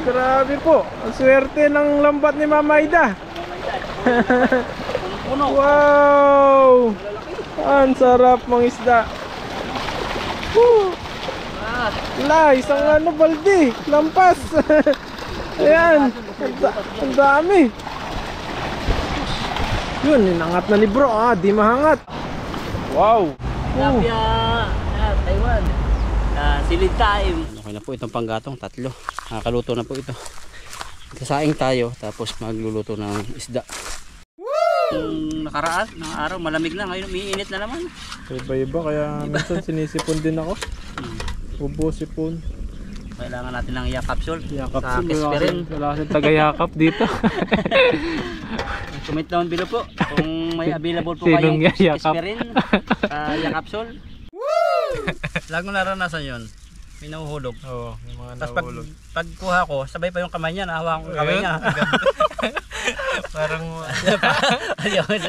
Grabe po. Ang swerte ng lambat ni Mama Ida. Wow! Ang sarap mga isda. Woo! Isang ano balde. Lampas. Ayan. Ang dami. Yun, inangat na ni bro. Di mahangat. Wow. Tilapia, Taiwan. Silid time. Okay na po itong panggatong, tatlo. Nakakaluto na po ito. Kasaing tayo, tapos magluluto ng isda. Yung nakaraan, ng araw, malamig na. Ngayon, umiinit na naman. Iba-iba, kaya minsan sinisipon din ako. Ubo, sipon. Kailangan natin ng yakapsul. Yakapsul, wala kasing taga-yakap dito. Comment down below po kung may available po Sinong kayong yakap? aspirin, yakapsul. Lagong naranasan yun. May nahuhulog. Oo, may mga Tapos nahulog. pag kuha ko, sabay pa yung kamay niya, nahawakan ko yung kamay niya. Parang Ayun.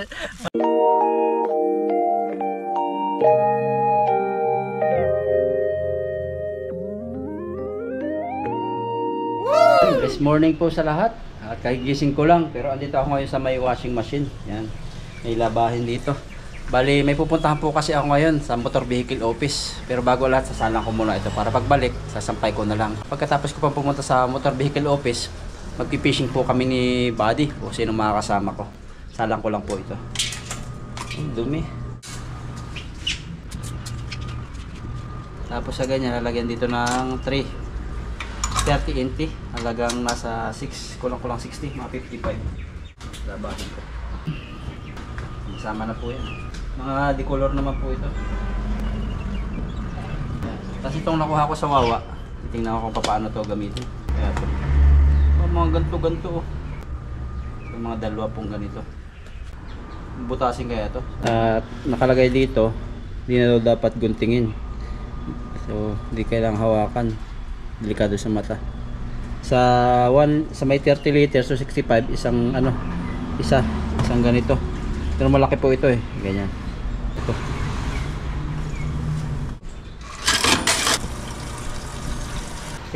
Best morning po sa lahat. At kagigising ko lang, pero andito ako ngayon sa may washing machine. Yan. May labahin dito. Bali, may pupuntahan po kasi ako ngayon sa motor vehicle office. Pero bago lahat, sasalang ko muna ito para pagbalik, sasampay ko na lang. Pagkatapos ko pa pumunta sa motor vehicle office, magpipishing po kami ni Buddy o sino makakasama ko. Salang ko lang po ito. Dumi. Tapos sa ganyan, lalagyan dito ng 30 NT. Halagang nasa 6, kulang-kulang 60, mga 55. Labahin ko. Sama na po yan. Mga decolor naman po ito. Tapos itong nakuha ko sa Wawa, tingnan ko kung paano to gamitin. Kaya ito. Mga ganto-ganto. Yung mga dalawa pong ganito. Butasin kaya to. At nakalagay dito, hindi na daw dapat guntingin. So, hindi kailangang hawakan. Delikado sa mata. Sa may 30 liters, so 65, isang ganito. Pero malaki po ito ganyan. Ito.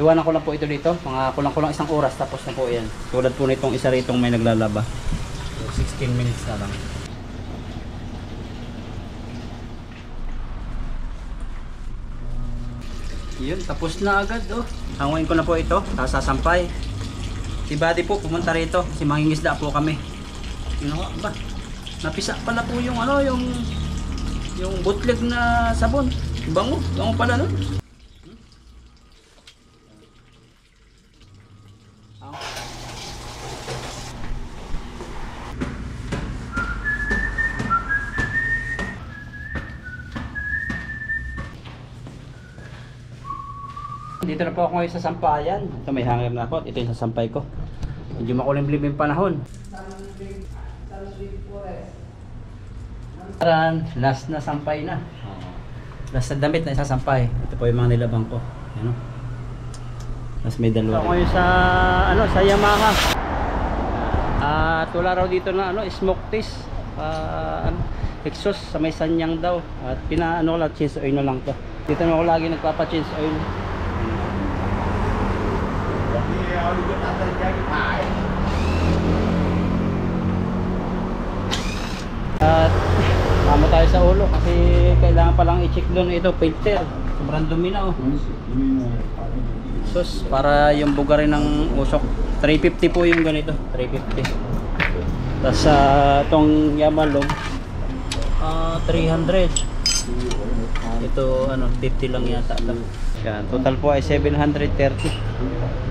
Iwanan ko lang po ito dito, mga kulang-kulang isang oras tapos na po yan. Tulad po nitong isa ritong may naglalaba. So, 16 minutes na lang. Yun, tapos na agad Hanguin ko na po ito, sasampay. Si Buddy po pumunta rito, si mangingisda po kami. Ba? Napisa pala po yung yung bootleg na sabon. Bango pala nun. Dito na po ako ngayon sa sampayan. Ito may hanger na ako. Ito yung sasampay ko. Medyo makulimlim yung panahon. Last na sampay na. Last na damit na isasampay. Ito po yung mga nilabang ko. Ano? Tapos may dalawa. Ako ngayon sa Yamaha. At wala raw dito na smoke test. Exhaust sa may sanyang daw. At ko lang, change oil na lang to. Dito na ako lagi nagpapa-change oil. At tama tayo sa ulo kasi kailangan palang i-check doon ito filter. Sobrang dumi na sus, para yung bugarin ng usok. 350 po yung ganito, 350. Tapos itong Yamalong 300. Ito 50 lang yata ito. Yan, total po ay 730.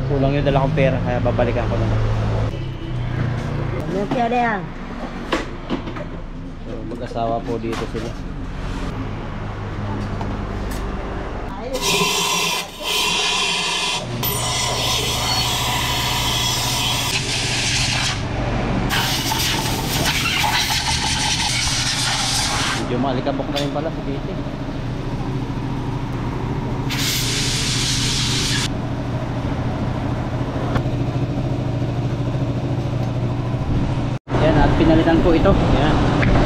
Kulang yung dala kong pera kaya babalikan ko naman. So, mag-asawa po dito sila. Medyo malikabok na rin pala po dito. Pinalitan ko ito. Yan.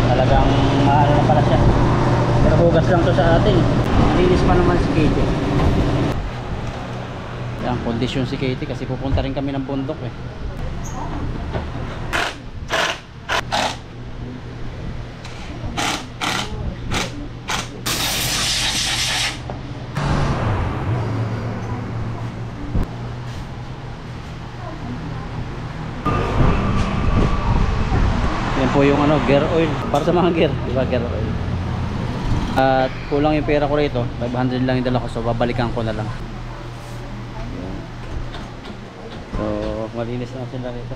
Talagang maano na pala siya. Pero hugas lang to sa atin. Malinis pa naman si Katie. Yan. ng kondisyon si Katie kasi pupunta rin kami ng bundok eh. Yan po yung ano, gear oil para sa mga gear, di ba, gear oil. At kulang yung pera ko rito, 500 lang yung dala ko, so babalikan ko na lang. Yan. So malinis na sila rito.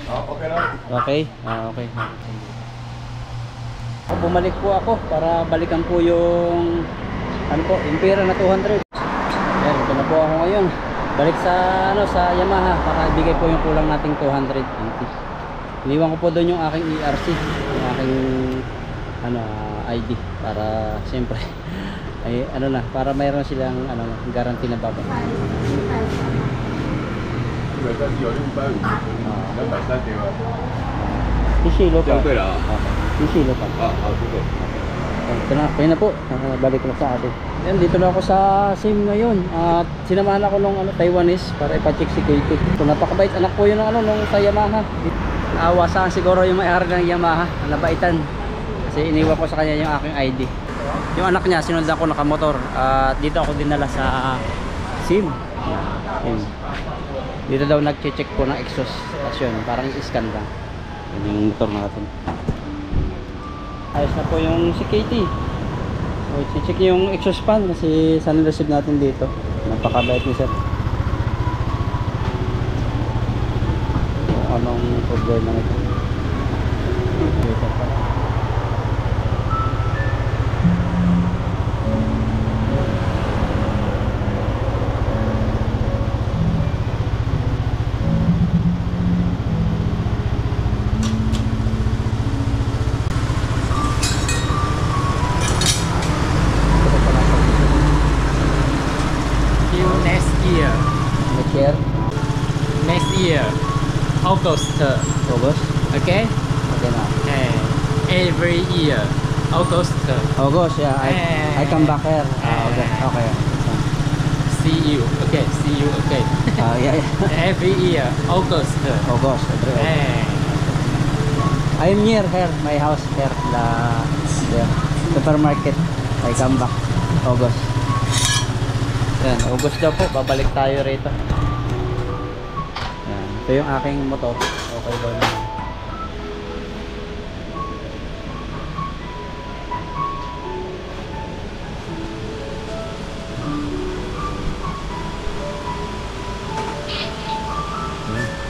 Okay lang. Okay? Okay. Bumalik po ako para balikan po yung ano po, yung pera na 200. Yan, ito na po ako ngayon. Balik sa ano, sa Yamaha para ibigay po yung kulang nating 280. Iniwan ko po doon yung aking ERC, yung aking ano, ID para siyempre ay ano na, para mayroon silang ano, guarantee na baba. 因为但是有650，230对吧？ Sisilo 这 pa. 样对了啊。 Sisilo pa. 好，这个。 Ito na, kaya na po. Balik na sa atin. Yan, dito na ako sa SIM ngayon. At sinamahan ako ng ano, Taiwanese para ipacheck si Katie. So, napakabait. Anak po yun ng ano, nung sa Yamaha. Naawa sa siguro yung may-ari ng Yamaha. Nabaitan. Kasi iniwan ko sa kanya yung aking ID. Yung anak niya, sinundan ko nakamotor. At dito ako dinala sa SIM. Yan. Dito daw nag-check po ng exhaust. Tapos yun, parang i-scan lang. Yan yung motor natin. Ayos na po yung si Katie. So, i-check yung exhaust fan kasi sana receive natin dito. Napakabait ni sir. So, anong problema nito? Dito pa. Till next year. Next year, Next year, August. August. Okay. Okay na. Every year, August. August, yeah. I come back here. Okay, okay. See you. Okay. See you. Okay. Yeah, yeah. Every year, August. August. I'm near here, my house here, yeah, supermarket. I come back August. Yan, August daw po, babalik tayo rito. Yan, ito yung aking motor. Okay daw na.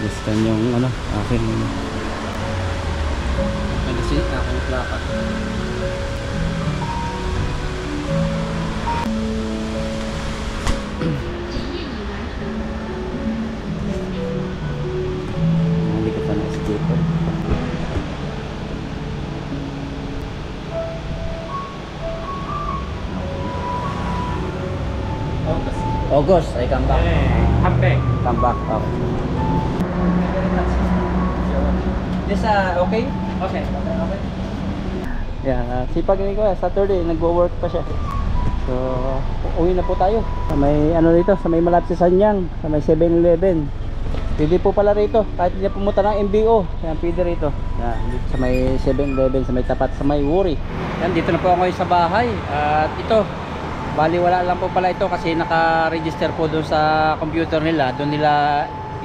Yes, yan yung ano, aking aking plaka. Hindi ko pa na-escape. August, I come back. Come back. Come back. Okay. This okay? Okay. Yeah, sipag ni Kuya, Saturday nagwo-work pa siya. So, uwi na po tayo. Sa may ano dito, sa may malapit sa Sanyang, sa may 7-Eleven. Pwede po pala rito, kahit hindi na pumunta ng MBO. Yan, pwede rito. Yan, dito sa may 7-Eleven, sa may tapat, sa may Wuri. Yan, dito na po ako ngayon sa bahay. At ito, bali wala lang po pala ito kasi naka-register po doon sa computer nila. Doon nila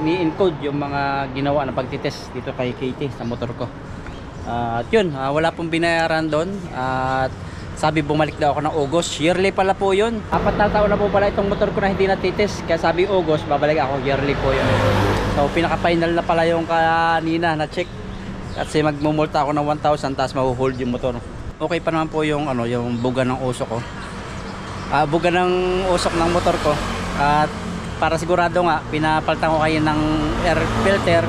ini-encode yung mga ginawa na pagtitest dito kay Katie sa motor ko. At yun, wala pong binayaran doon. At sabi bumalik daw ako ng August. Yearly pala po yun. 4 na taon na po pala itong motor ko na hindi natitest. Kaya sabi August, babalik ako. Yearly po yun. So pinaka-final na pala yung kanina na check. Kasi magmumulta ako ng 1,000 tapos mahuhold yung motor. Okay pa naman po yung, ano, yung buga ng usok ko. Buga ng usok ng motor ko. At para sigurado nga, pinapalitan ko kayo ng air filter.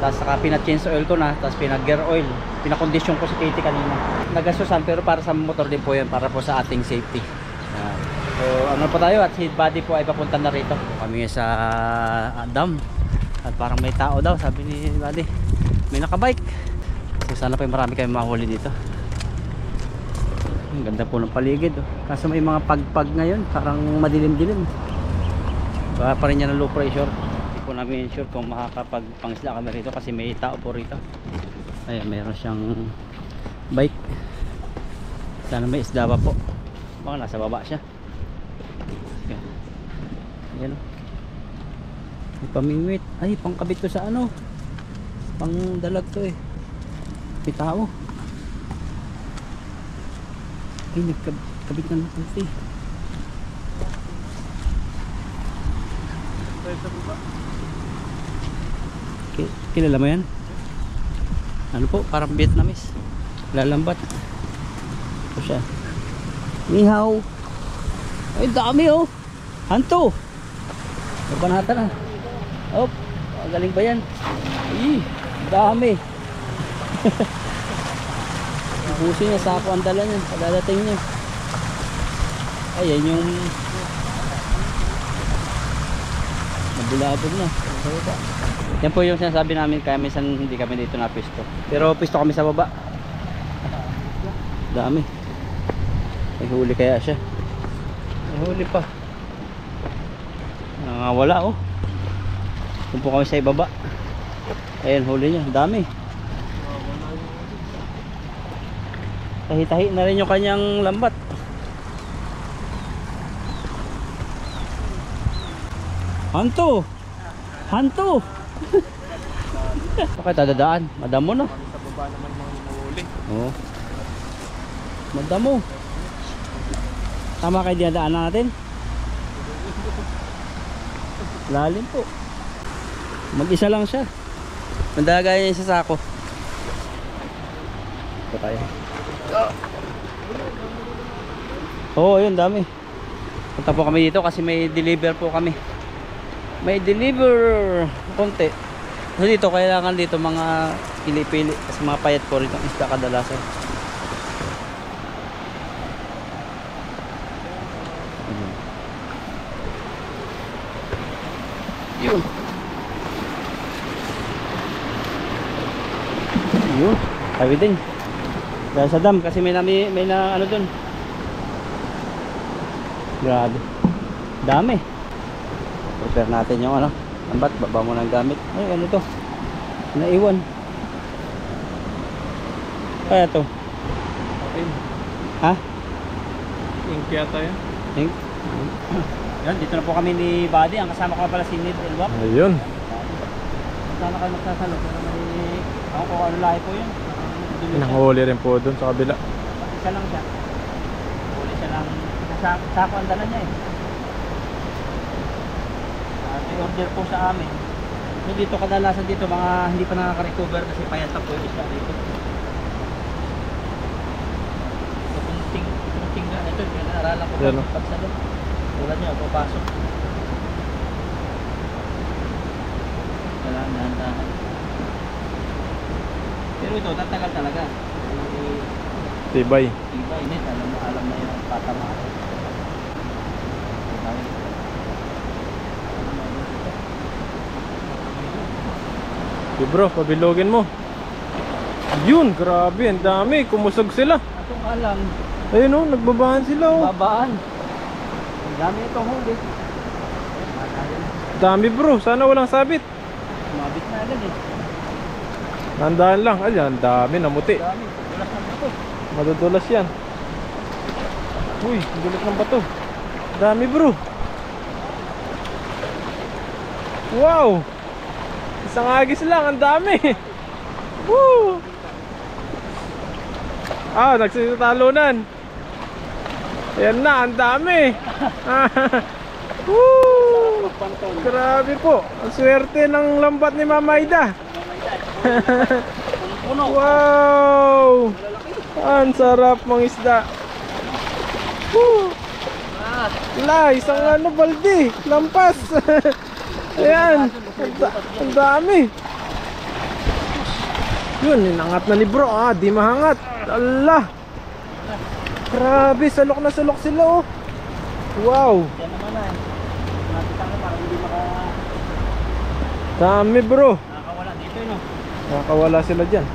Tapos saka pina-change oil ko na, tapos pinag-gear oil. Pinakondisyon ko si Katie kanina. Nagasusan pero para sa motor din po yun, para po sa ating safety. So ano po tayo, at si Buddy po ay papunta na rito. Kami sa dam. At parang may tao daw, sabi ni Buddy. May nakabike. So sana pa marami kayong mahuli dito. Ang ganda po ng paligid. Kaso may mga pagpag ngayon, parang madilim-dilim. Baka pa rin yan ng low pressure. Hindi po namin sure kung makakapagpangisda kami rito kasi may tao po rito. Ayan, mayroon siyang bike. Sana may isda pa po. Baka nasa baba siya. Ayan o. May pamingwit. Ay, pangkabit to sa ano. Pang dalag to eh. May tao. Ay, nagkabit na natin ito eh. Kilala mo yan? Ano po? Parang Vietnamese. Lalambat. Ito siya. Ni hao. Ay, dami oh. Hanto. Napanata na. Oh, galing ba yan? Ay, dami. Ibusin niya, sako ang dala niya. Pagdadating niya. Ayan yung nabulabog na. Yan po yung sinasabi namin, kaya minsan hindi kami dito na pisto. Pero pisto kami sa baba. Dami. May huli kaya siya. May huli pa. Wala oh. Doon po kami sa ibaba. Ayan, huli niya. Dami. Tahi-tahi na rin yung kanyang lambat. Hanto! Hanto! Bakit dadaan? Madamo na. Sa baba naman mga nahuli. Oo. Madamo. Tama kayo dinadaan natin. Lalim po. Mag-isa lang siya. Mandagaya niya sa sako. Ito tayo. Oo, yun dami. Punta po kami dito kasi may deliver po kami. May deliver konti. So dito kailangan dito mga pili-pili kasi mga payat po rito ang isda kadalasan. Yun. Yun. Sabi din. Dahil sa dam kasi may na ano dun. Grabe. Dami. Prepare natin yung ano. Lambat, baba mo ng gamit. Ay, ano to? Naiwan. Kaya to? Okay. Ha? Ink yata yan. Ink? Yan, dito na po kami ni Buddy. Ang kasama ko pala si Nid Elwap. Ayun. Sana kayo magsasalot. Ako kung ano lahi po yun. Nahuli rin po doon sa kabila. Isa lang siya. Huli siya lang. Sako ang dala niya eh. May order po sa amin. So dito kadalasan dito mga hindi pa nakaka-recover kasi payat na po yung isda dito. So kunting na ito, pinag-aaralan ko Yan, no? pagsalo. Tulad niya, papasok. Kailangan dahan-dahan. Pero ito, tatagal talaga. Tibay. Iba init, alam na yung patamaan. Okay bro, pabilogin mo. Yun, grabe, ang dami. Kumusog sila. Atong alam, Ayun oh, nagbabahan sila oh. babaan. Ang dami itong huli. Dami bro, sana walang sabit. Mabit na agad eh. Nandahan lang, ayan, dami, namuti. Dami, ulas ng bato. Madudulas yan. Uy, dulas ng bato. Dami bro. Wow. Isang agis lang, ang dami. Woo. Ah, nagsisitalunan. Ayan na, ang dami. Woo. Grabe po. Ang swerte ng lambat ni Mama Ida. Wow. Ang sarap mong isda. Woo. La, isang ano balde, lampas. Ayan. Ang dami. Yun, inangat na ni bro. Ah, di mahangat. Allah. Grabe, salok na salok sila oh. Wow. Yan naman na eh. Nakita ko parang hindi Dami bro. nakakawala dito no. Nakakawala sila dyan.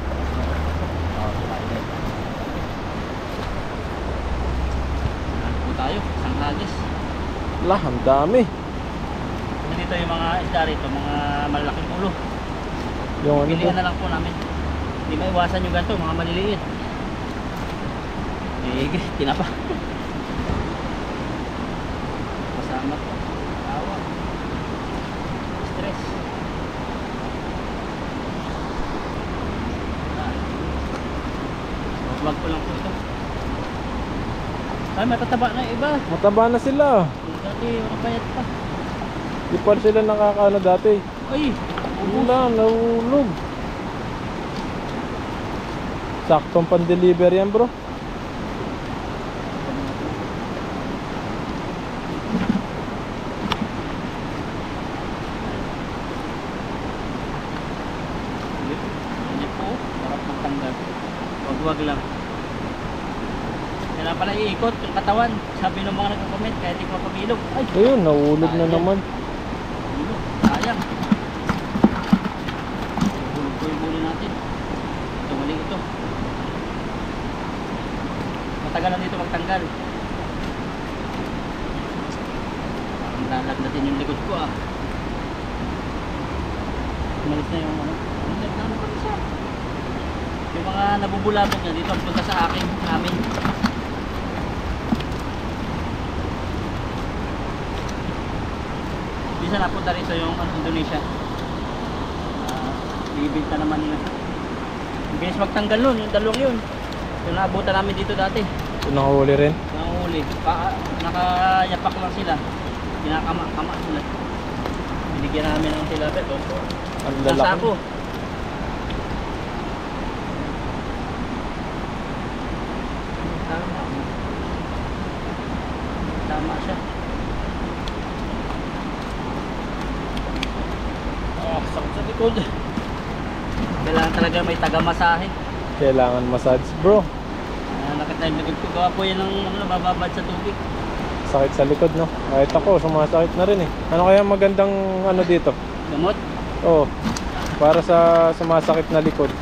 Po tayo, isang hagis. Lah, ang dami. dito yung mga isda rito, mga malalaking ulo. Yung ano Pilihan bro? na lang po namin. Hindi maiwasan yung ganito, mga maliliit. Eh, tinapa. Kasama to. Awa. Stress. Vlog ko lang po ito. Ay, matataba na yung iba. Mataba na sila. Dati, makapayat pa. Di pa sila nakakaano dati. Ay, Wala, nahulog. Saktong pan-deliver yan bro. hindi po. Sarap magtanggal. Wag-wag lang. Kaya pala iikot yung katawan. Sabi ng mga nagko-comment, kaya di ko mapamilog. Ay, Ayun, nahulog na Sayang. naman. Ilog. Sayang. Hulog ko yung huli natin. Ito, mali ito. Matagal na dito magtanggal. Parang lalagnatin yung likod ko ah. Umalis na yung ano. Ano pa siya? Yung mga nabubulabog na dito ang punta sa akin, amin. Bisa napunta rito yung Indonesia. Ibibenta naman nila. Ang bilis magtanggal nun, yung dalawang yun. Yung naabutan namin dito dati. Ito nakahuli rin. Nangahuli. Nakayapak lang sila. Kinakama-kama sila. Binigyan namin ng tilapia. Ang Nasa lalaki. ako. Tama siya. Oh, sakit sa likod. Kailangan talaga may taga-masahe. Kailangan massage bro. Nakita yung likod ko. Gawa po yan ng mababad sa tubig. Sakit sa likod no. Kahit ako, sumasakit na rin eh. Ano kaya magandang ano dito? Gamot. Oh, para sa sumasakit na likod.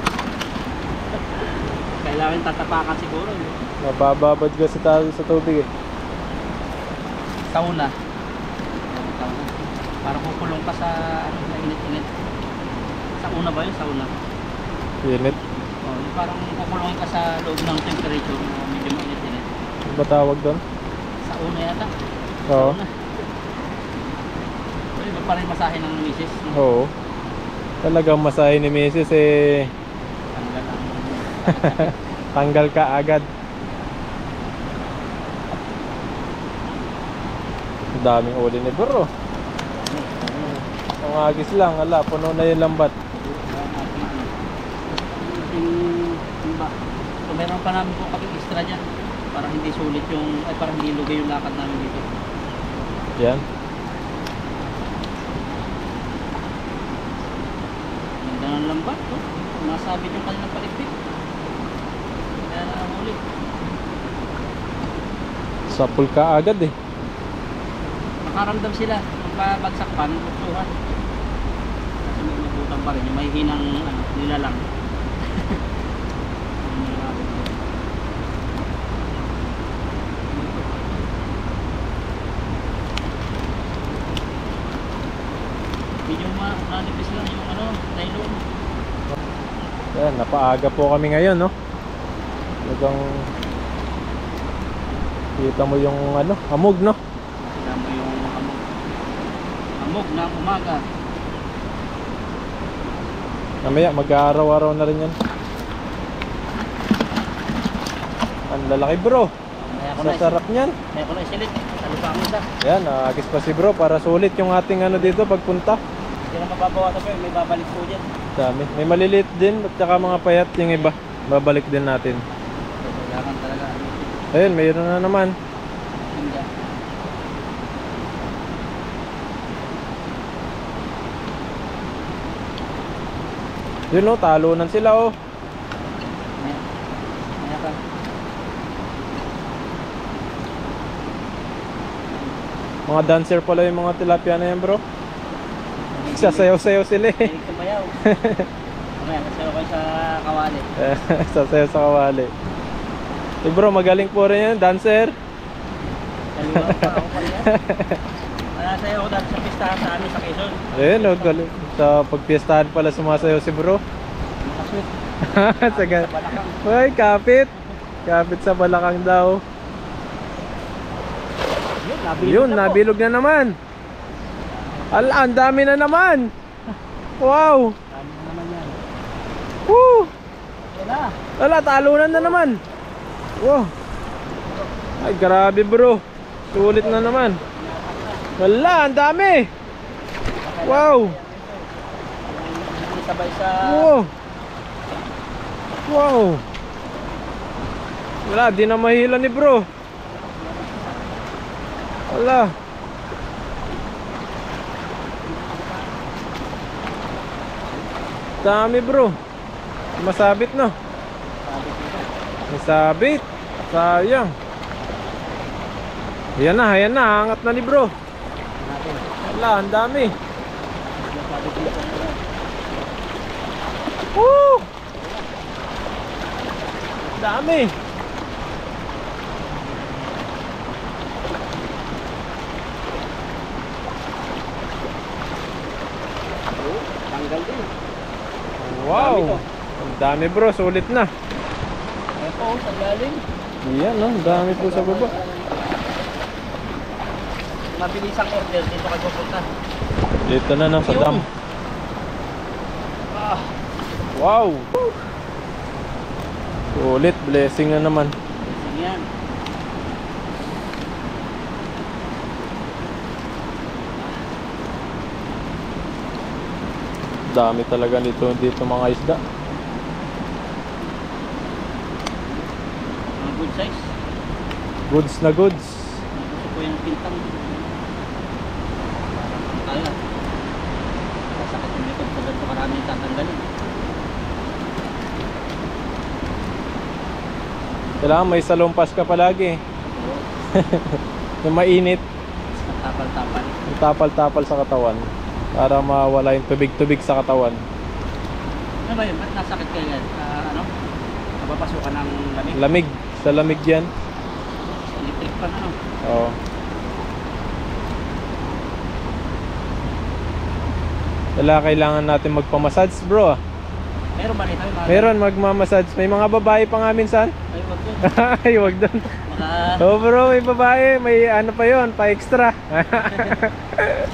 Kailangan tatapakan siguro. Mabababad ka sa tubig eh. Sauna. Para kukulong ka sa init-init. Sauna ba yun? Sauna. Init. Oh, yung parang kukulong ka sa loob ng temperature na medyo mainit-init. Ano ba tawag doon? Sauna yata. Oo. Sauna. Pwede ba pa rin masahe ng misis? Oo. Talagang masahe ni Mrs. eh. Tanggal ang Tanggal ka agad. Ang daming uli ni bro. Ang agis lang, ala, puno na yung lambat. Iba. So meron pa namin po kami extra dyan. Para hindi sulit yung, ay para hindi lugay yung lakad namin dito. Yan. Ganda ng lambat, no? Nasabit yung kanilang paligpit. Kaya na nahuli. Sapul ka agad eh. Makaramdam sila ng pabagsak pa ng buksuhan. Kasi may mabutan pa rin. Yung may hinang nilalang. Medyo nanipis lang yung nylon. Yan, napaaga po kami ngayon, no? Talagang kita mo yung amog, no? Kita mo yung amog ng umaga. Mamaya, mag-araw-araw na rin yan. Ang lalaki bro. Sa sarap niyan. Kaya ko na isilit. Salupa mo isa. Yan, agis pa si bro para sulit yung ating dito pagpunta. Hindi na mababawasan pa yun. May babalik po dyan. Dami. May maliliit din at saka mga payat yung iba. Babalik din natin. Kailangan talaga. Ayun, mayroon na naman. Hindi. Yun no, talunan sila oh. Maya ka. Mga dancer pala yung mga tilapia na yan bro. Sasayaw-sayaw sila eh. Hilig kumayaw. Mamaya, kasayaw kayo sa kawali. Sasayaw sa kawali. Eh bro, magaling po rin yan, dancer. Kaliwa pa ako pa yan. Sumasayaw ako dati sa pista sa amin sa Quezon. Ayun, oh, galing. Sa pagpiestahan pala sumasayaw si bro. Mga sweet. Saga. Sa Balakang. Hoy, kapit. Kapit sa balakang daw. Yun, na po. nabilog na naman. Ala, ang dami na naman. Wow. Dami na naman yan. Woo. Yan na. Ala, talunan na naman. Wow. Ay, grabe bro. Sulit na naman. Wala, ang dami. Wow. Hindi sabay sa... Wow. Wow. Wala, di na mahila ni bro. Wala. Dami bro. Masabit no. Masabit. Sayang. Ayan na, angat na ni bro. Wala, ang dami. Woo! Dami. Tanggal din. Wow. Ang dami bro, sulit na. Ito, sa galing. Yan no, ang dami po sa baba. Mabilis ang order dito kayo pupunta. Dito na sa dam. Ah, Wow. Sulit, blessing na naman. yan. Dami talaga dito mga isda. Mga good size. Goods na goods. Gusto ko yung pintang. Kaya. Masakit yung likod ko ganito maraming tatanggalin. Kailangan may salumpas ka palagi. Yung mainit, Tapal-tapal. yung tapal-tapal sa katawan para mawala yung tubig-tubig sa katawan. Ano ba yun? Ba't nasakit kayo yan? Ano? Napapasukan ng lamig? Lamig, sa lamig yan. Electric pan ano? Oo. Kailangan natin magpamassage bro. Meron ba nito? Meron magmamassage. May mga babae pa nga minsan. Ay, wag yun. Ay, wag doon. Baka Oh bro, may babae, may ano pa yon, pa extra.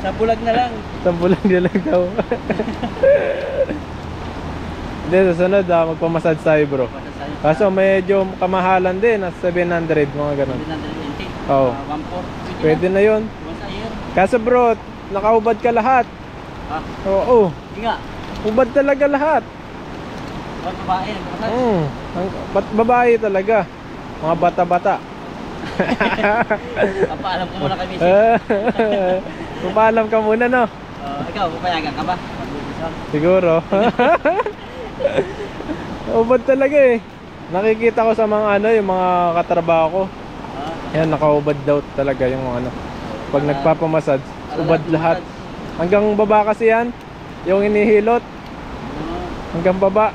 sa bulag na lang. Sampulan nila daw. Hindi, susunod magpamassage tayo bro. Basta sa'yo. Kaso medyo kamahalan din, at 700, mga ganun. 720. Oo. 1.4. Pwede na yon. Once a year. Kaso bro, nakaubad ka lahat. Ah, Oo, hindi nga. ubad talaga lahat. Ba't babae? Nagpapasal? Ba't babae talaga? Mga bata-bata. Papaalam ko muna kay Missy. Papaalam ka muna no? Ikaw, papayagan ka ba? Mag-uusap. Siguro. Ubad talaga eh. Nakikita ko sa mga yung mga katrabaho ko. Yan, nakaubad daw talaga yung mga Pag nagpapamassage, ubad lahat. Hanggang baba kasi yan, yung inihilot. Hanggang baba.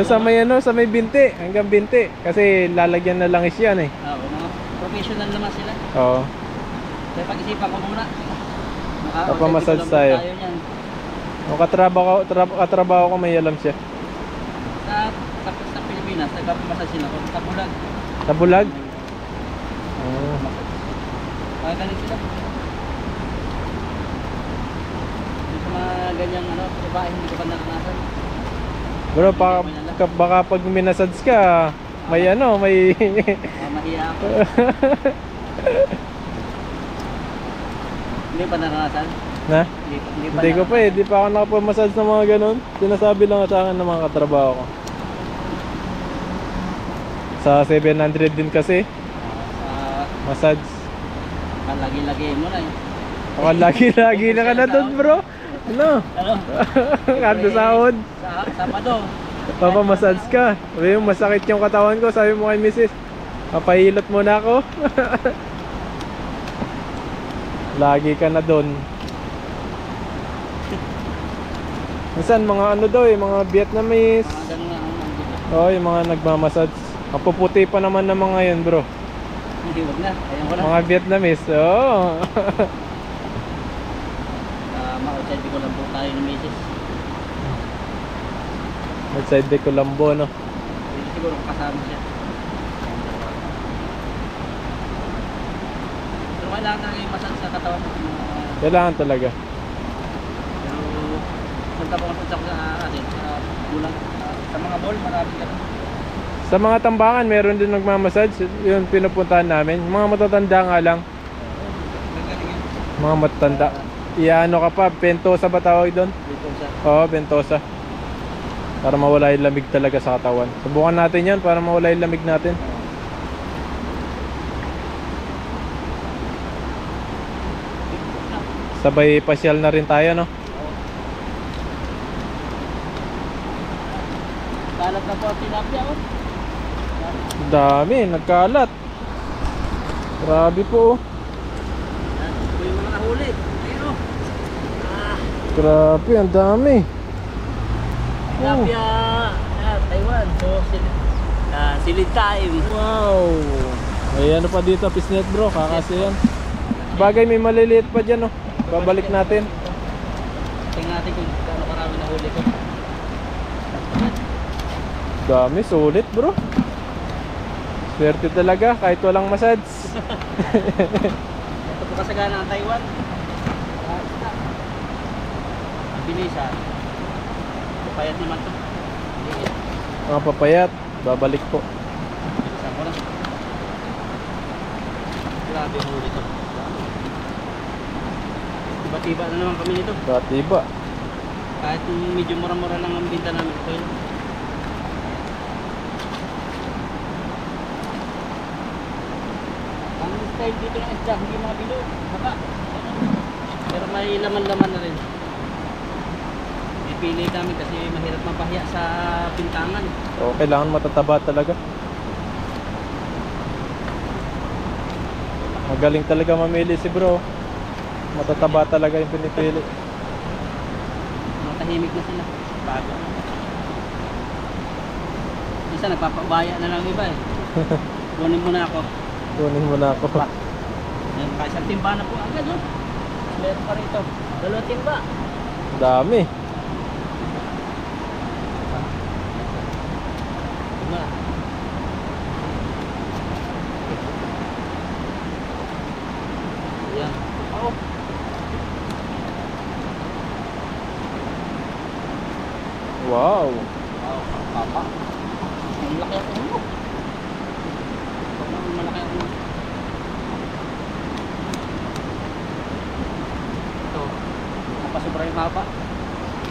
Sa may sa may binti, hanggang binti. Kasi lalagyan na langis yan eh. Mga professional naman sila. Oo. Kaya pag-isipan ko muna. Papamassage tayo. Yung katrabaho ko may alam siya. Sa Pilipinas, nagpapamassage sila. Sa bulag. Sa bulag? Kaya ganun sila. Yung mga ganyang babae, hindi ko pa naranasan. Bro, baka pag minasage ka, may may... Mahiya ako. Hindi pa naranasan? Na? Hindi Hindi ko pa eh, di pa ako nakapamassage ng mga ganun. Sinasabi lang sa akin ng mga katrabaho ko. Sa 700 din kasi, massage. Lagi-lagi mo na eh. Ako lagi-lagi na ka na doon bro. Ano? Kada sahod. Sabado. Papamassage ka. Sabi mo, masakit yung katawan ko. Sabi mo kay Mrs. Papahilot muna ako. Lagi ka na doon. Minsan mga daw mga Vietnamese. Ganun nga. Oh, yung mga nagmamassage. Ang puputi pa naman ng mga yun bro. Hindi, wag na. Ayun ko na. Mga Vietnamese. Oh. Ma-outside ko lang po tayo ni Mrs. Outside de Colombo, no? Hindi siguro kasama siya. Pero kailangan talaga yung massage sa katawan. Kailangan talaga. Pero punta po kami sa atin. Sa mga mall, marami ka na. Sa mga tambangan, meron din nagmamassage. Yun pinupuntahan namin. Mga matatanda nga lang. Mga matatanda. Iano ka pa, Ventosa ba tawag doon? Dito sa Oo, Ventosa. Para mawala yung lamig talaga sa katawan. Subukan natin yan para mawala yung lamig natin. Sabay pasyal na rin tayo, no? kalat na po ang tilapia, oh. Dami, nagkalat. Grabe po, oh. Yan, ito yung mga nahuli. Ayun, oh. Grabe, ang dami. Tilapia, Taiwan. So, silid time. Wow. May ano pa dito, pisnet bro, kakasi yan. Bagay may maliliit pa dyan, oh. Babalik natin. Tingnan natin kung gaano karami nahuli ko. Dami, sulit bro. Swerte talaga, kahit walang massage. Ito po kasagana ng Taiwan. Bilis, ha. Payat naman to. Mga papayat, babalik po. Bilisan ko lang. Grabe yung huli to. Tiba-tiba na naman kami nito. Dati ba? Kahit medyo mura-mura lang ang binta namin. Okay lang. Ang style dito ng isda, hindi mga bilo. Baka. Pero may laman-laman na rin. Pili kami kasi mahirap mapahiya sa pintangan. O, kailangan matataba talaga. Magaling talaga mamili si bro. Matataba talaga yung pinipili. Matahimik na sila. Bago. Isa nagpapabaya na lang iba eh. Kunin mo na ako. Kunin mo na ako. Yan, kahit isang timba na po agad, no? Meron pa rito. 2 timba. Dami. Timba. Yan. Oo. Wow. Wow, papa. Ang laki ang ulo. Malaki ang ulo. Ito. Napasobra yung haba.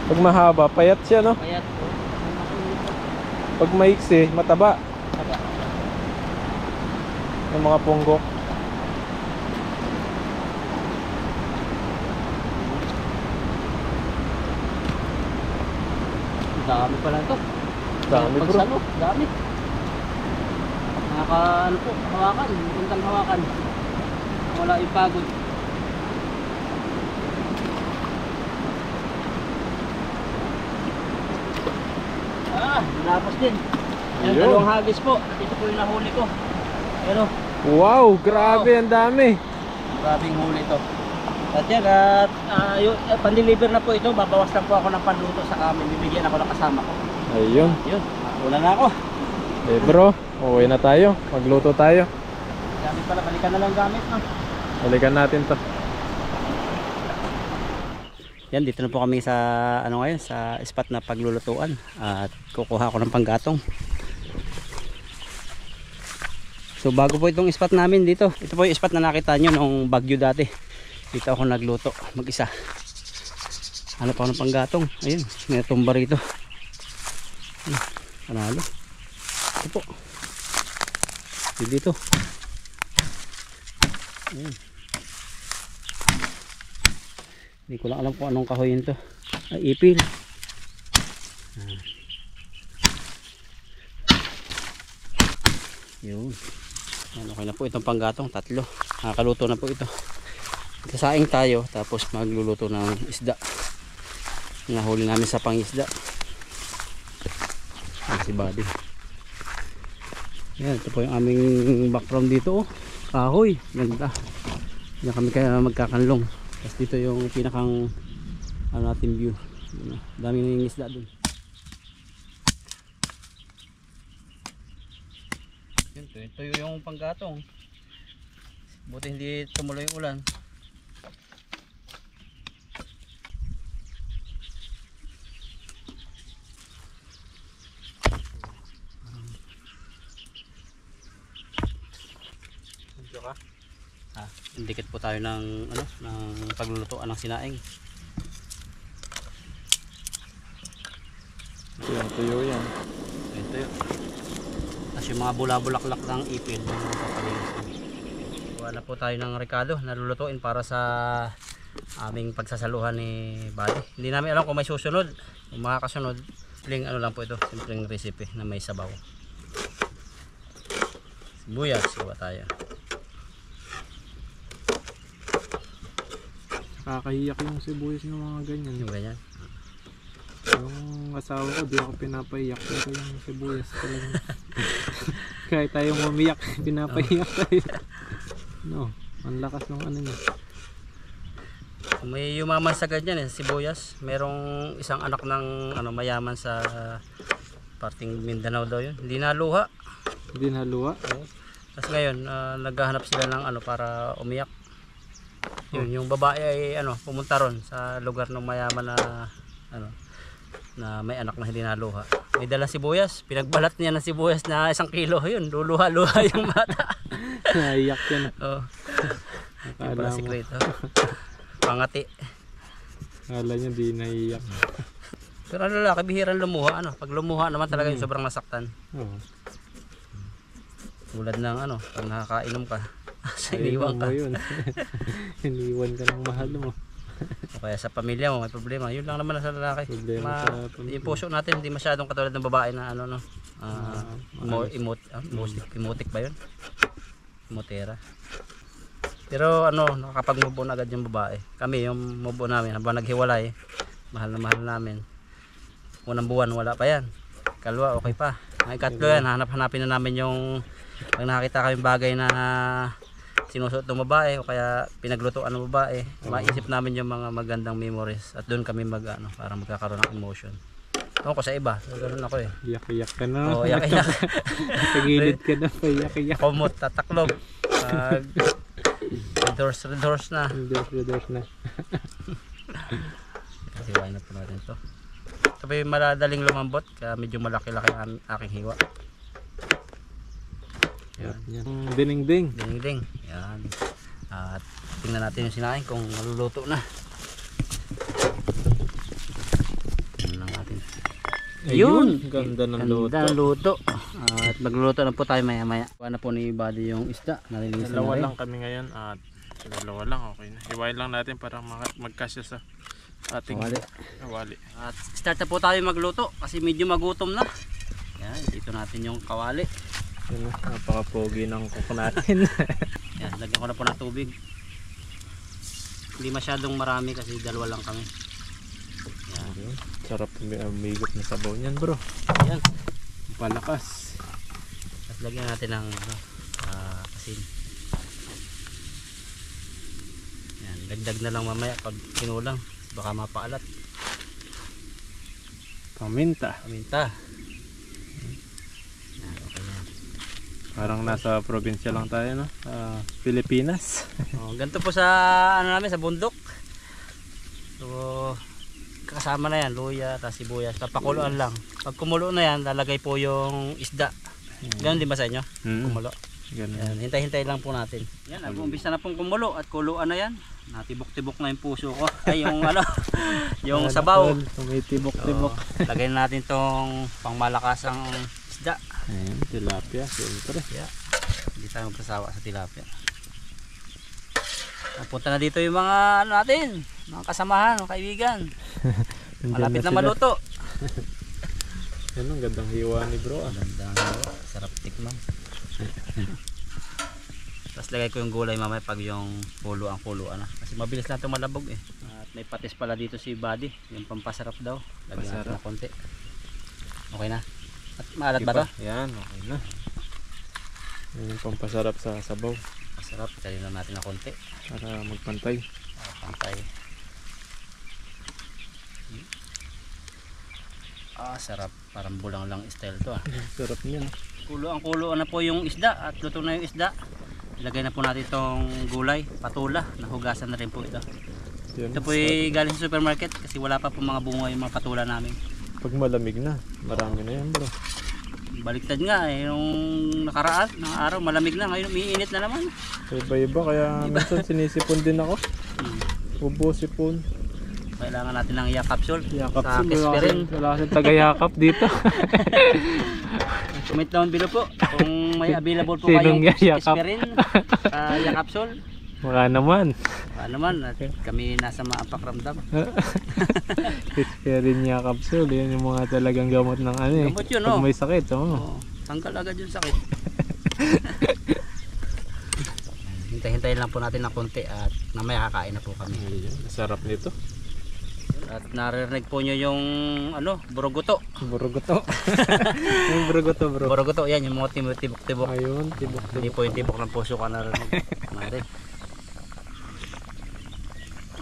Pag mahaba, payat siya, no? Kaya ito. Pag maiksi, mataba. Haba. Yung mga punggok. Dami pala ito. Dami bro. Pagsalo, dami. Nakaka ano po, hawakan, puntang hawakan. Wala yung pagod. Lapos din. Yan, Ayun. 2 hagis po. Ito po yung nahuli ko. Pero, Wow, grabe, ang dami. grabing huli ito. At yan, at pan-deliver na po ito. Babawas lang po ako ng panluto sa amin. Bibigyan ako ng kasama ko. Ayun. Yun, una na ako. Eh bro, uwi na tayo. Magluto tayo. Gamit pala, balikan na lang gamit, no? Balikan natin to. Yan, dito na po kami sa ano ngayon, sa spot na paglulutuan at kukuha ako ng panggatong. So bago po itong spot namin dito. Ito po yung spot na nakita nyo nung Bagyo dati. Dito ako nagluto mag-isa. Ano pa ng panggatong? Ayun, may tumba rito. Panalo. Ito po. Dito. Ayun. Hindi ko lang alam kung anong kahoy yun to. Ay, ipil. Yun. Yan, okay na po itong panggatong. 3. Nakakaluto na po ito. Kasaing tayo. Tapos magluluto ng isda. Nahuli namin sa pangisda. Si Buddy. Yan, ito po yung aming background dito. Oh. kahoy. Ganda. Diyan kami kaya magkakanlong. Tapos dito yung pinakang ano natin view. Daming isda dun. Yun, tuyo yung panggatong. Buti hindi tumuloy yung ulan. Indikit po tayo ng ano, ng paglulutuan ng sinaing. Yan, tuyo yan. Ito yun. Tapos yung mga bula-bulaklak ng ipil. Gawa na po tayo ng rekado na lulutuin para sa aming pagsasaluhan ni Buddy. Hindi namin alam kung may susunod. Kung makakasunod, simpleng ano lang po ito. Simpleng recipe na may sabaw. Sibuyas, gawa tayo. Kakahiyak yung sibuyas ng mga ganyan. Yung ganyan. Yung asawa ko, di ako pinapahiyak. Pero yung sibuyas talaga. Kahit tayong umiyak, pinapahiyak tayo. No, ang lakas ng ano niya. May yumaman sa ganyan eh, sibuyas. Merong isang anak ng ano, mayaman sa parting Mindanao daw yun. Hindi naluha. Hindi naluwa. Tapos ngayon, naghahanap sila ng ano para umiyak. Yun, yung babae ay ano, pumunta ron sa lugar ng mayaman na ano, na may anak na hindi naluha. May dalang sibuyas, pinagbalat niya ng sibuyas na 1 kilo. Yun, luluha-luha yung bata. Naiyak yan. Oh. Yung Akala pala mo. sikreto. Pangati. Akala niya di naiyak. Pero ano lalaki, bihirang lumuha. Ano? Pag lumuha naman talaga yung sobrang nasaktan. Oo. Tulad ng ano, pag nakakainom ka. Sa iniwan ka. Mo yun. Iniwan ka ng mahal mo. O kaya sa pamilya mo may problema. Yun lang naman sa lalaki. Problema sa pamilya. Yung puso natin hindi masyadong katulad ng babae na ano no. Emotic ba yun? Emotera. Pero ano, nakakapag-move on agad yung babae. Kami yung move on namin habang naghiwalay, mahal na mahal namin. Unang buwan wala pa yan. Kalwa okay pa. Ang ikatlo yan, hanap-hanapin na namin yung pag nakakita kami bagay na sinusuot ng babae o kaya pinaglutuan ng babae, maisip namin yung mga magandang memories at doon kami ano, para magkakaroon ng emotion. Ako sa iba, ganoon ako eh. Iyak-iyak ka na. Oo, iyak-iyak. Sa gilid ka na pa, iyak-iyak. Kumot, tataklob. Red horse na. Redoors na. Kasi why na po natin to. Ito pa yung maladaling lumambot, kaya medyo malaki-laki ang aking hiwa. Yan. Yan. Ding-ding. Ding-ding. Yan. At tingnan natin yung sinain kung maluluto na. Tingnan lang natin. Ayun! Ganda ng luto. Ganda ng luto. At magluluto na po tayo maya-maya. Kuha na po ni Buddy yung isda. Nalilisan na Dalawa rin. lang kami ngayon at dalawa lang okay na. Hiwain lang natin para magkasya sa ating kawali. At start na po tayo magluto kasi medyo magutom na. Yan, dito natin yung kawali. Yan na, napaka-pogi ng cook natin. Yan, lagyan ko na po ng tubig. Hindi masyadong marami kasi dalawa lang kami. Yan. Sarap umigop na sabaw niyan bro. Yan. Palakas. At lagyan natin ng asin. Yan, dagdag na lang mamaya pag kinulang. Baka mapaalat. Paminta. Paminta. Yan, okay na. Parang nasa probinsya lang tayo no? Pilipinas. Ganito po sa ano namin sa bundok. So kasama na yan, luya, tapos sibuyas, papakuluan lang. Pag kumulo na yan, lalagay po yung isda. Ganun din ba sa inyo? Kumulo. Ganun. Yan, hintay-hintay lang po natin. Yan, nag-umpisa na pong kumulo at kuluan na yan. Natibok-tibok na yung puso ko. Ay, yung ano, yung sabaw. Tumitibok-tibok. So, lagay na natin tong pangmalakasang isda. Ayan, tilapia, siyempre. Yeah. Hindi tayo magkasawa sa tilapia. Napunta na dito yung mga ano natin, mga kasamahan, mga kaibigan. Malapit na maluto. Yan ang gandang hiwa ni bro. Gandang hiwa, sarap tikman. Tapos lagay ko yung gulay mamaya pag yung pulo ang puluan na. Kasi mabilis na ito malabog eh. At may patis pala dito si Buddy, yung pampasarap daw. Lagyan natin ng konti. Okay na. At maalat ba to? Yan, okay na. Yan yung pampasarap sa sabaw. Sarap, tayo na natin na konti. para magpantay. Pantay. Sarap. Parang bulang lang style to Sarap niyan. Ang kulo na po yung isda at luto na yung isda. Ilagay na po natin itong gulay, patula. Nahugasan na rin po ito. Yan. Ito po ay galing sa supermarket kasi wala pa po mga bunga yung mga patula namin. Pag malamig na, marami na yan bro. Baliktad nga yung nakaraan ng araw malamig na, ngayon umiinit na naman. Iba-iba kaya minsan sinisipon din ako. Ubo sipon. Kailangan natin ng yak capsule Yakap sa sila. Kesperin. Wala kasing taga-yakap dito. Comment down below po kung may available po Sinong kayong yakap? Kesperin yak capsule. Wala naman. Naman at kami nasa maapakramdam. Kesperin yakap sul. Yan yung mga talagang gamot ng ano eh. Gamot yun, Pag oh. may sakit. Oo, tanggal agad yung sakit. Hintay-hintayin lang po natin ng konti at mamaya kakain na po kami. Sarap nito. At naririnig po nyo yung buruguto. Burugoto. Yung burugoto bro. Buruguto yan, yung mga tibok-tibok. Ayun, tibok. Hindi po yung tibok ng puso ka narinig.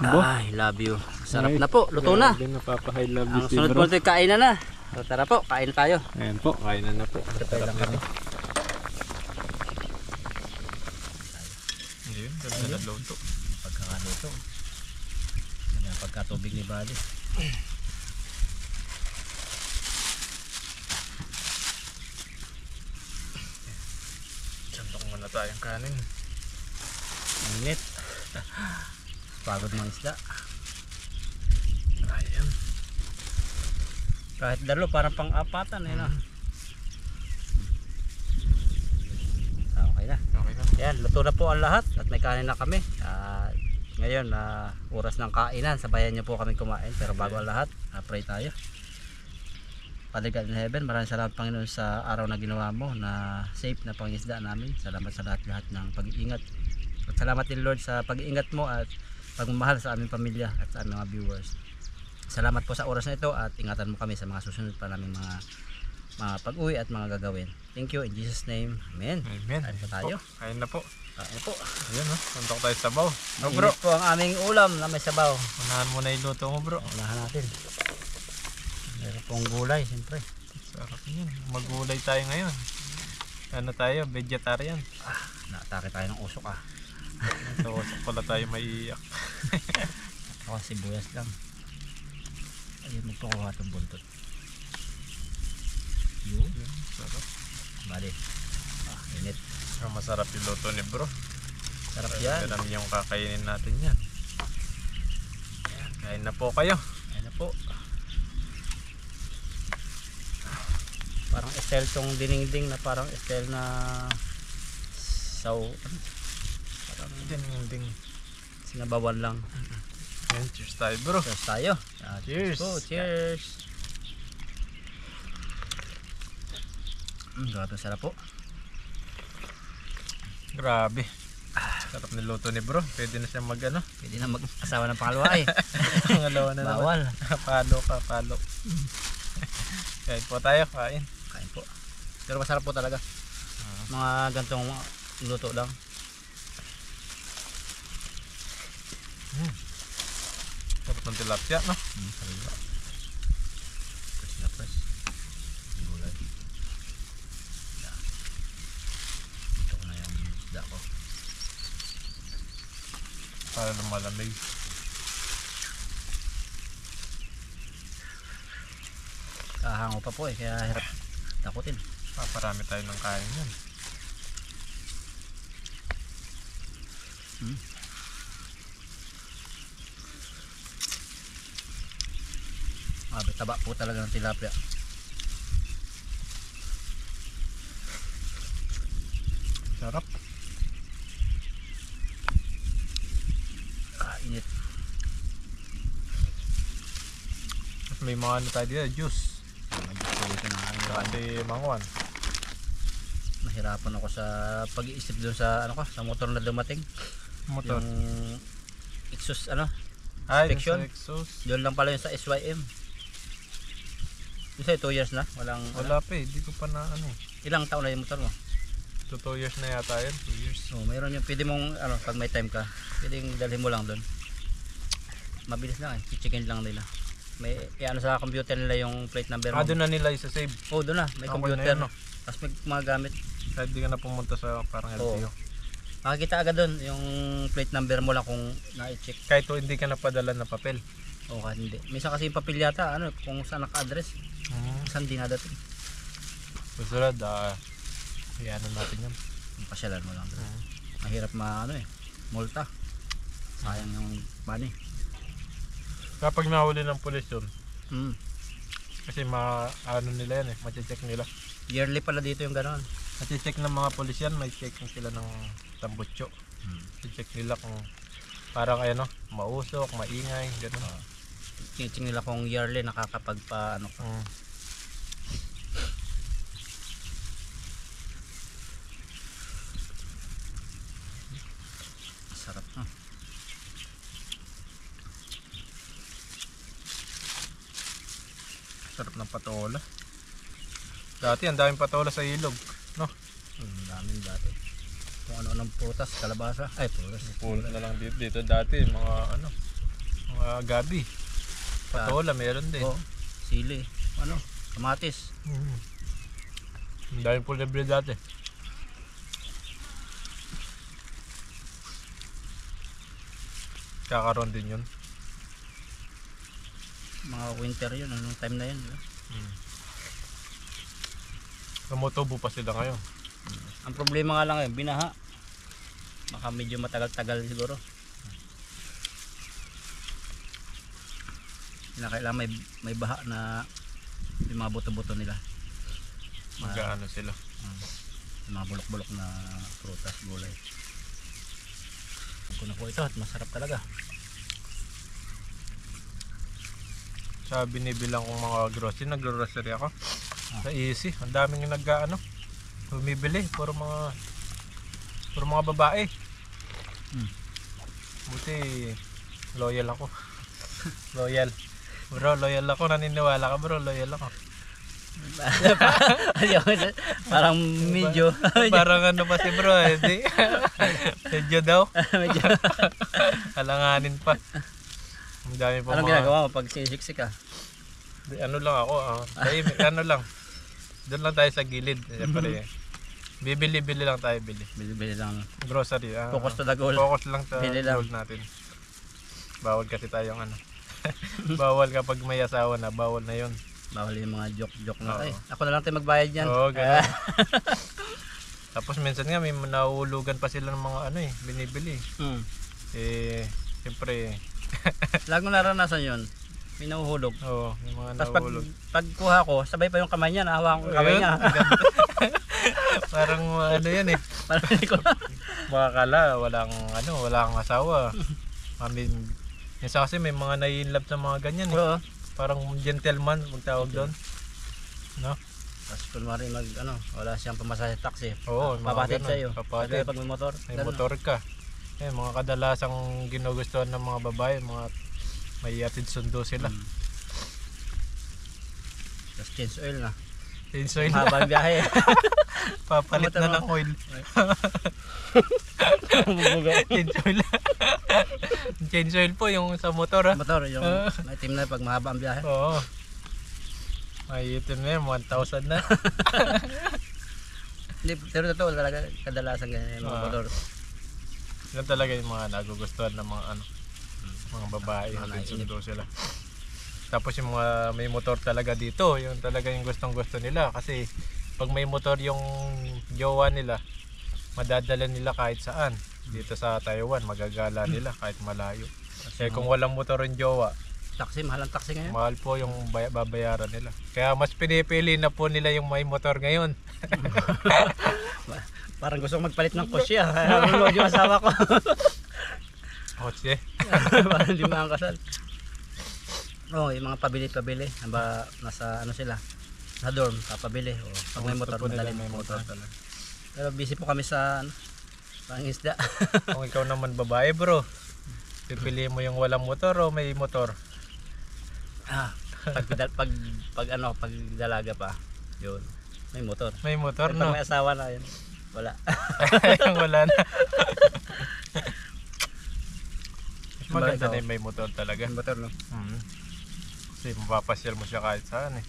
Ay, love you. Sarap na po, luto na. Grabe, napapahigh love you Ang si sunod bro. po ito, kain na. So, tara po, kain na tayo. Ayan po, kain na po. Sarap lang kami. Ayun, ganda na luto. Pagkakaluto. Pagkatubig ni Bali. Santok muna tayong kanin. Init. Pagod mga isda. Ayan. Kahit dalo, parang pang-apatan no? Okay na. Okay na. Yan, luto na po ang lahat at may kanin na kami. Ngayon, oras ng kainan. Sabayan niyo po kami kumain. Pero bago ang lahat, pray tayo. Father God in heaven, maraming salamat Panginoon sa araw na ginawa mo na safe na pangisda namin. Salamat sa lahat ng pag-iingat. At salamat din Lord sa pag-iingat mo at pagmamahal sa aming pamilya at sa aming mga viewers. Salamat po sa oras na ito at ingatan mo kami sa mga susunod pa naming mga pag-uwi at mga gagawin. Thank you in Jesus name. Amen. Amen. Kain po tayo. Kain na po. Kain po. Ayan o, santok tayo sa sabaw. No Mainit bro, po ang aming ulam na may sabaw. unahan mo na iluto mo bro. Unahan natin. Meron pong gulay, siyempre. Sarap yan. Magulay tayo ngayon. Ano tayo? Vegetarian. Naatake tayo ng usok So, usok pala tayo maiiyak. Ako sibuyas lang. Ayun, magpakuha itong buntot. Yun. Yan, sarap. Bali. Init. Masarap yung luto ni bro. Sarap yan. Alam yung kakainin natin yan. Kain na po kayo. Ayun na po. Parang style tong diningding na parang style na parang Ding. sinabawan lang. Yan, cheers tayo bro. Cheers tayo. Cheers. Po, cheers. Grabe sarap po. Grabe. Sarap niluto ni bro. Pwede na siya mag-ano. Pwede na mag-asawa ng pangalawa eh. Pangalawa na naman. Bawal. Palo. Kain po tayo, kain. Kain po. Pero masarap po talaga. Mga gantong luto lang. Sarap ng tilapia, no? Sarap. Fresh na fresh. Gulay. Yan. Ito ko na yung isda ko. Para lumalamig. Kahango pa po eh, kaya hirap takutin. Paparami tayo ng kain yan. Taba po talaga ng tilapia. Sarap. Init. May mga ano tayo dito, juice. Kasi mangwan. Nahirapan ako sa pag-iisip doon sa sa motor na dumating. Motor. Yung exhaust Ay, inspection. nasa exhaust. Doon lang pala yung sa SYM. Yung sa'yo 2 years na? Wala pa eh, di ko pa na ano eh. Ilang taon na yung motor mo? So 2 years na yata yun. 2 years. So, mayroon yung pwede mong ano, pag may time ka, pwedeng dalhin mo lang doon. Mabilis lang eh, checkin lang nila. May ano sa computer nila yung plate number mo. Doon na nila isa-save. Oh, doon na, may Okay computer. na yun, no? Tapos may mga gamit. Kahit di ka na pumunta sa parang LTO. Makikita agad doon yung plate number mo lang kung na-check. Kahit hindi ka napadala na papel. O kahit hindi. Minsan kasi yung papel yata, ano, kung saan naka-address, saan di nadating. Susunod, iano natin yun. Pasyalan mo lang doon. Mahirap multa. Sayang yung money. Kapag nahuli ng pulis yun, Mm. kasi ano nila yan eh, mache-check nila. Yearly pala dito yung gano'n. Mache-check ng mga pulis yan, may check sila ng tambutso. Check nila kung parang mausok, maingay, gano'n. Ching nila kung yearly nakakapagpa ano. Sarap na. Sarap ng patola. Dati ang daming patola sa ilog, no? Daming dati. Kung ano-anong prutas, kalabasa. Ay, prutas. Pulot na lang dito dati, mga gabi. Patola meron din. Oh, sili. Ano? Kamatis. Ang daming pulibre dati. Kakaroon din yun. Mga winter yun. Anong time na yun? Tumutubo pa sila ngayon. Ang problema nga lang ngayon, binaha. Baka medyo matagal-tagal siguro. Kailangan may baha na yung mga buto-buto nila. Mag-ano sila. Yung mga bulok-bulok na prutas, gulay. Kung na po ito at masarap talaga. Sa binibilang kong mga grocery, nagro-grocery ako. Sa Easy, ang daming bumibili, puro mga babae. Buti loyal ako. Loyal. Bro, loyal ako, naniniwala ka bro, loyal ako. Parang medyo. Parang ano pa si bro, hindi. Medyo daw. Medyo. Alanganin pa. Ang dami pa Anong ginagawa mo pag sinisiksik ka? Ano lang ako, ano lang. Doon lang tayo sa gilid. Siyempre, bibili-bili lang tayo, Bili-bili lang. grocery. Focus to the goal. Focus lang sa Bili lang. goal natin. Bawal kasi tayong bawal kapag may asawa na, bawal na yun. Bawal yung mga joke-joke na. Oo. Ay, ako na lang tayo magbayad yan. Oo, ganun. Tapos minsan nga may nahulugan pa sila ng mga binibili. Siyempre, Lagi mo naranasan yun. May nahuhulog. may mga Tapos nahulog. pag kuha ko, sabay pa yung kamay niya, nahawakan ko yung kamay niya. Parang yan eh. Parang hindi ko. Makakala, walang asawa. Minsan kasi may mga nai-inlove sa mga ganyan eh. Oo. Parang gentleman, magtawag doon. No? Tapos kunwari wala siyang pamasahe taxi. Oo, mga Papatid ganun. sa'yo. Papatid. Pag may motor. May ganun. motor ka. Mga kadalasang ginugustuhan ng mga babae, may atid sundo sila. Tapos change oil na. Change oil. Habang biyahe. Papalit na ng oil. Change oil. Change oil po yung sa motor Motor, yung maitim na pag mahaba ang biyahe. Oo. May itim na yun, 1,000 na. Hindi, pero totoo talaga kadalasan ganyan yung mga motor. Yan talaga yung mga nagugustuhan ng mga babae, sundo sila. Tapos yung mga may motor talaga dito, yung talaga yung gustong-gusto nila kasi pag may motor yung jowa nila, madadala nila kahit saan. Dito sa Taiwan, magagala nila kahit malayo. Kasi kung walang motor yung jowa, Taxi, mahal ang taxi ngayon. mahal po yung babayaran nila. Kaya mas pinipili na po nila yung may motor ngayon. Parang gusto kong magpalit ng kusya. Nalulod yung asawa ko. Kotse. Parang di makakasal. Oo, yung mga pabili-pabili. Nasa sila. Sa dorm, papabili. O, pag may motor, Gusto po nila madali may motor pupunta. talaga. Pero busy po kami sa pangisda. Kung ikaw naman babae bro, pipili mo yung walang motor o may motor? Pag dalaga pa, yun. May motor. May motor Pag no? may asawa na yun. Wala. Yung wala na. Maganda Ito. na yung may motor talaga. Ang motor, no? Kasi mapapasyal mo siya kahit saan eh.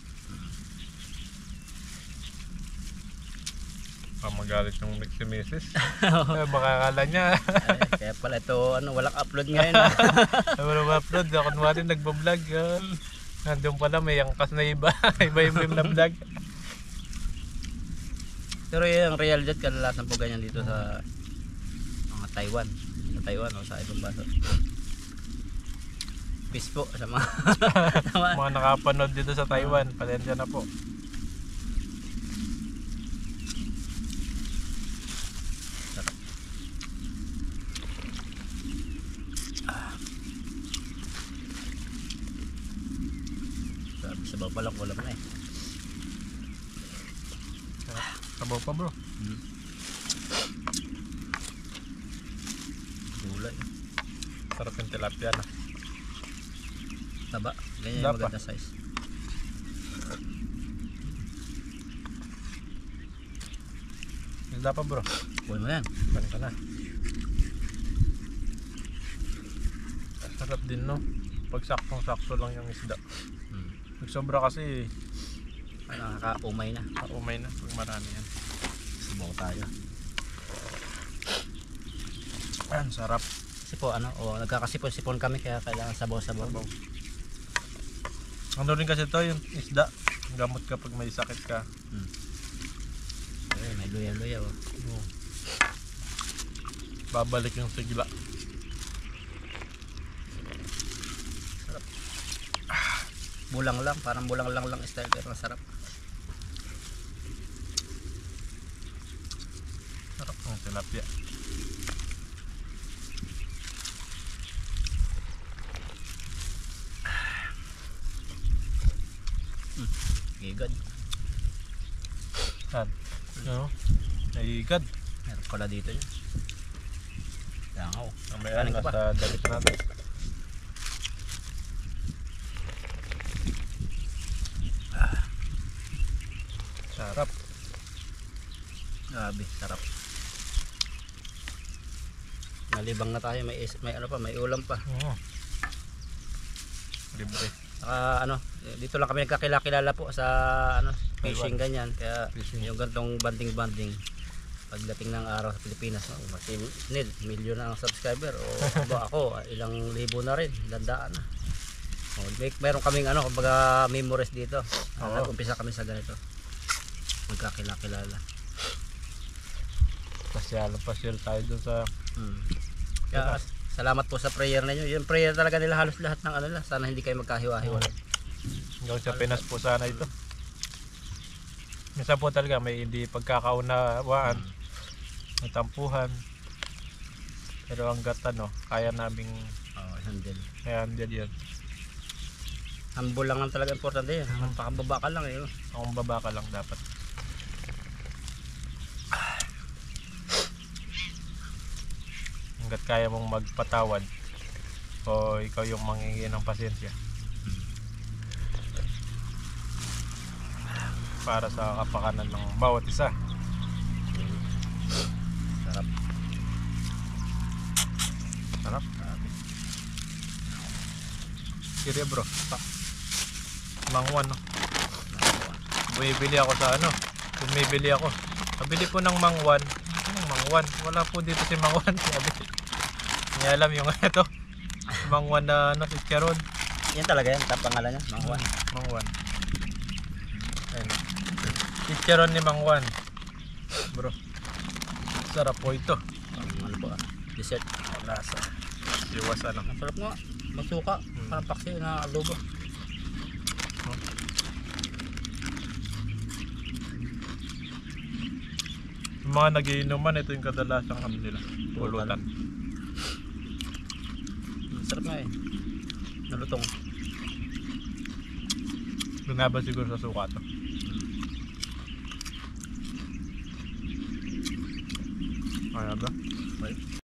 Magalit yung si Mrs. Baka akala niya. Kaya pala ito, walang upload ngayon. Walang upload. Kunwari nagbablog. Nandun pala may angkas na iba. Iba yung na vlog. Pero yung real jet, kadalasan po ganyan dito sa mga Taiwan. Sa Taiwan o sa ibang bansa. Peace po sa mga Mga nakapanood dito sa Taiwan. Pasensya na po. sabaw pa lang, kulang na eh. Sabaw pa bro. Gulay. Sarap yung tilapia na. Taba, ganyan yung Dapa. maganda size. Isda pa bro. Kuhin mo yan. Pan ka na. Sarap din no. Pag saktong-sakto lang yung isda. Pag sobra kasi Nakaka-umay na. umay na pag marami yan. Sabaw tayo. Ayan, sarap. Kasi po nagkakasipon-sipon kami kaya kailangan sabaw-sabaw. Sabaw. Ano rin kasi to yung isda. Gamot kapag may sakit ka. Ay, may luya-luya oh. Babalik yung sigla. Bulang lang, parang bulang lang style pero masarap. Sarap ng tilapia. Gigad. Saan? No? Naigad. Meron pala dito yun. Langaw. May Kanin ka pa? sa dalit natin. Sarap. Grabe, sarap. Nalibang na tayo, may ano pa, may ulam pa. Libre. Saka dito lang kami nagkakilala po sa fishing ganyan. Kaya Fishing. yung gantong banding pagdating ng araw sa Pilipinas, kasi milyon na ang subscriber o ako ilang libo na rin, dandaan na. Meron kaming kumbaga memories dito. Nag-umpisa kami sa ganito. Magkakilala. Pasyal tayo dun sa Kaya salamat po sa prayer ninyo. Yung prayer talaga nila halos lahat ng sana hindi kayo magkahiwa-hiwalay. hanggang sa Pinas po sana ito. Minsan po talaga may hindi pagkakaunawaan, may tampuhan. Pero hanggat kaya naming Handle. handle yan. Humble lang ang talaga importante yan. Pakababa ka lang eh. Kung baba ka lang dapat. Hanggat kaya mong magpatawad o ikaw yung manghingi ng pasensya para sa kapakanan ng bawat isa. Sarap. Sarap. Kiri bro. Mangwan no. Bumibili ako sa bumibili ako. Pabili po ng mangwan. Anong mangwan? Wala po dito si mangwan. Hindi alam yung ito. Mangwan na chicharon. Yan talaga yan, pangalan niya, Mangwan. Mangwan. Ayun. Chicharon ni Mangwan. Bro. Sarap po ito. Ano po dessert. Lasa. Iwas Ang sarap nga. Masuka. Parang paksi na adobo. Yung mga nagiinuman, ito yung kadalasang nila. Pulutan. Sarap nga eh. Nalutong. Lumaba siguro sa suka to. Kaya ba? Okay.